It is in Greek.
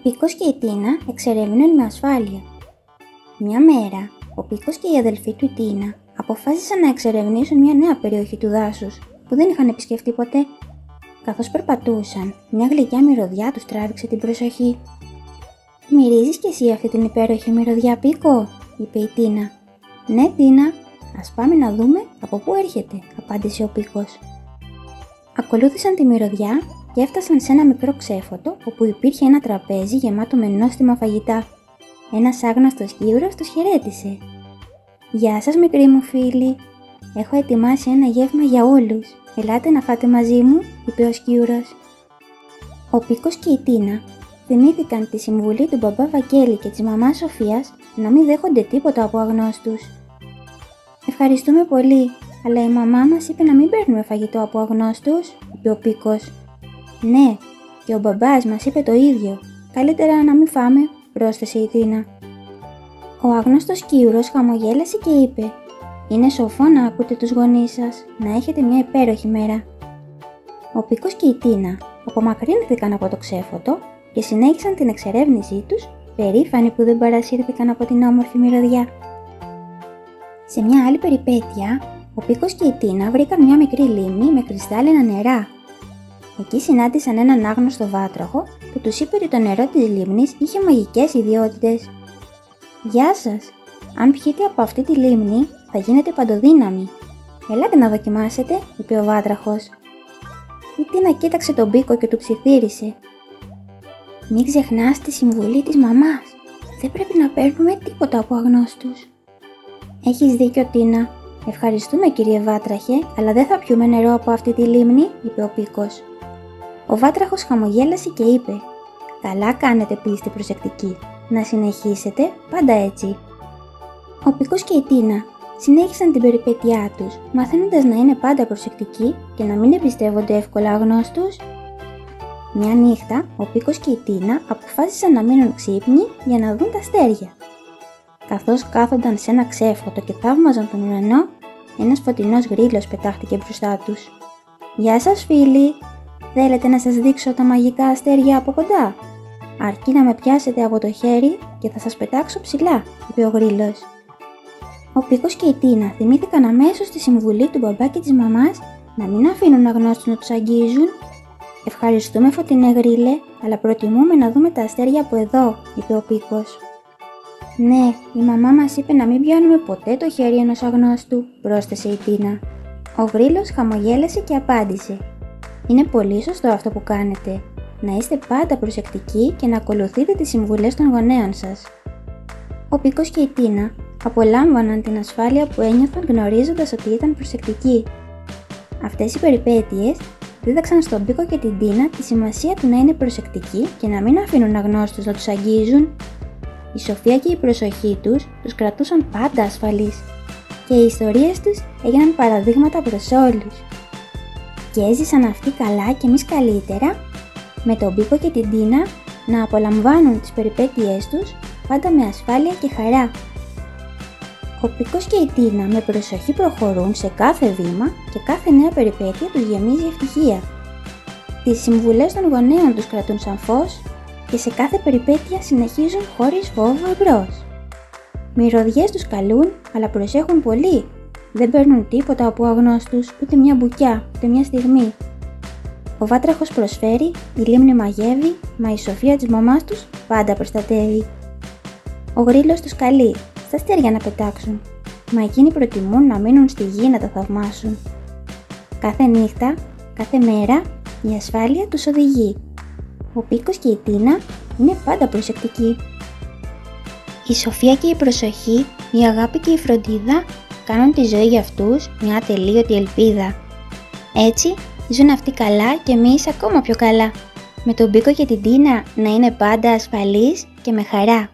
Πίκος και η Τίνα εξερευνούν με ασφάλεια. Μια μέρα, ο Πίκος και η αδελφή του η Τίνα αποφάσισαν να εξερευνήσουν μια νέα περιοχή του δάσους που δεν είχαν επισκεφτεί ποτέ. Καθώς περπατούσαν, μια γλυκιά μυρωδιά τους τράβηξε την προσοχή. «Μυρίζεις κι εσύ αυτή την υπέροχη μυρωδιά, Πίκο?» είπε η Τίνα. «Ναι, Τίνα, ας πάμε να δούμε από πού έρχεται», απάντησε ο Πίκος. Ακολούθησαν τη μυρωδιά και έφτασαν σε ένα μικρό ξέφωτο όπου υπήρχε ένα τραπέζι γεμάτο με νόστιμα φαγητά. Ένας άγνωστος σκύουρος τους χαιρέτησε. «Γεια σας, μικροί μου φίλοι. Έχω ετοιμάσει ένα γεύμα για όλους. Ελάτε να φάτε μαζί μου», είπε ο σκύουρος. Ο Πίκος και η Τίνα θυμήθηκαν τη συμβουλή του μπαμπά Βαγγέλη και της μαμάς Σοφίας να μην δέχονται τίποτα από αγνώστους. «Ευχαριστούμε πολύ, αλλά η μαμά μας είπε να μην παίρνουμε φαγητό από αγνώστους», είπε ο Πίκος. «Ναι, και ο μπαμπάς μας είπε το ίδιο. Καλύτερα να μην φάμε», πρόσθεσε η Τίνα. Ο άγνωστος σκύουρος χαμογέλασε και είπε: «Είναι σοφό να ακούτε τους γονείς σας. Να έχετε μια υπέροχη μέρα». Ο Πίκος και η Τίνα απομακρύνθηκαν από το ξέφωτο και συνέχισαν την εξερεύνησή τους, περήφανοι που δεν παρασύρθηκαν από την όμορφη μυρωδιά. Σε μια άλλη περιπέτεια, ο Πίκος και η Τίνα βρήκαν μια μικρή λίμνη με κρυστάλλινα νερά. Εκεί συνάντησαν έναν άγνωστο βάτραχο που τους είπε ότι το νερό της λίμνης είχε μαγικές ιδιότητες. «Γεια σας! Αν πιείτε από αυτή τη λίμνη θα γίνετε παντοδύναμοι. Ελάτε να δοκιμάσετε», είπε ο βάτραχος. Η Τίνα κοίταξε τον Πίκο και του ψιθύρισε. «Μην ξεχνάς τη συμβουλή της μαμάς. Δεν πρέπει να παίρνουμε τίποτα από αγνώστους». «Έχεις δίκιο, Τίνα. Ευχαριστούμε, κύριε βάτραχε, αλλά δεν θα πιούμε νερό από αυτή τη λίμνη», είπε ο Πίκος. Ο βάτραχος χαμογέλασε και είπε: «Καλά κάνετε που είστε προσεκτικοί. Να συνεχίσετε πάντα έτσι». Ο Πίκος και η Τίνα συνέχισαν την περιπέτειά τους, μαθαίνοντας να είναι πάντα προσεκτικοί και να μην εμπιστεύονται εύκολα αγνώστους. Μια νύχτα, ο Πίκος και η Τίνα αποφάσισαν να μείνουν ξύπνοι για να δουν τα αστέρια. Καθώς κάθονταν σε ένα ξέφωτο και θαύμαζαν τον ουρανό, ένας φωτεινός γρίλος πετάχτηκε μπροστά τους. «Γεια σας, φίλοι! Θέλετε να σας δείξω τα μαγικά αστέρια από κοντά? Αρκεί να με πιάσετε από το χέρι και θα σας πετάξω ψηλά», είπε ο γρίλος. Ο Πίκος και η Τίνα θυμήθηκαν αμέσως τη συμβουλή του μπαμπά και της μαμάς να μην αφήνουν αγνώστους να τους αγγίζουν. «Ευχαριστούμε, φωτεινέ γρίλε, αλλά προτιμούμε να δούμε τα αστέρια από εδώ», είπε ο Πίκος. «Ναι, η μαμά μας είπε να μην πιάνουμε ποτέ το χέρι ενός αγνώστου», πρόσθεσε η Τίνα. Ο γρίλος χαμογέλασε και απάντησε: «Είναι πολύ σωστό αυτό που κάνετε. Να είστε πάντα προσεκτικοί και να ακολουθείτε τις συμβουλές των γονέων σας». Ο Πίκος και η Τίνα απολάμβαναν την ασφάλεια που ένιωθαν γνωρίζοντας ότι ήταν προσεκτικοί. Αυτές οι περιπέτειες δίδαξαν στον Πίκο και την Τίνα τη σημασία του να είναι προσεκτικοί και να μην αφήνουν αγνώστους να τους αγγίζουν. Η σοφία και η προσοχή τους κρατούσαν πάντα ασφαλείς και οι ιστορίες τους έγιναν παραδείγματα προς όλους. Και έζησαν αυτοί καλά και εμείς καλύτερα, με τον Πίκο και την Τίνα να απολαμβάνουν τις περιπέτειές τους πάντα με ασφάλεια και χαρά. Ο Πίκος και η Τίνα με προσοχή προχωρούν σε κάθε βήμα και κάθε νέα περιπέτεια τους γεμίζει ευτυχία. Τις συμβουλές των γονέων τους κρατούν σαν φως και σε κάθε περιπέτεια συνεχίζουν χωρίς φόβο εμπρός. Μυρωδιές τους καλούν, αλλά προσέχουν πολύ. Δεν παίρνουν τίποτα από αγνώστους, ούτε μια μπουκιά, ούτε μια στιγμή. Ο βάτραχος προσφέρει, η λίμνη μαγεύει, μα η σοφία της μαμάς τους πάντα προστατεύει. Ο γρίλος τους καλεί, στα αστέρια να πετάξουν, μα εκείνοι προτιμούν να μείνουν στη γη να τα θαυμάσουν. Κάθε νύχτα, κάθε μέρα, η ασφάλεια τους οδηγεί. Ο Πίκος και η Τίνα είναι πάντα προσεκτικοί. Η σοφία και η προσοχή, η αγάπη και η φροντίδα κάνουν τη ζωή για αυτούς μια ατελείωτη ελπίδα. Έτσι ζουν αυτοί καλά και εμείς ακόμα πιο καλά. Με τον Πίκο και την Τίνα να είναι πάντα ασφαλείς και με χαρά.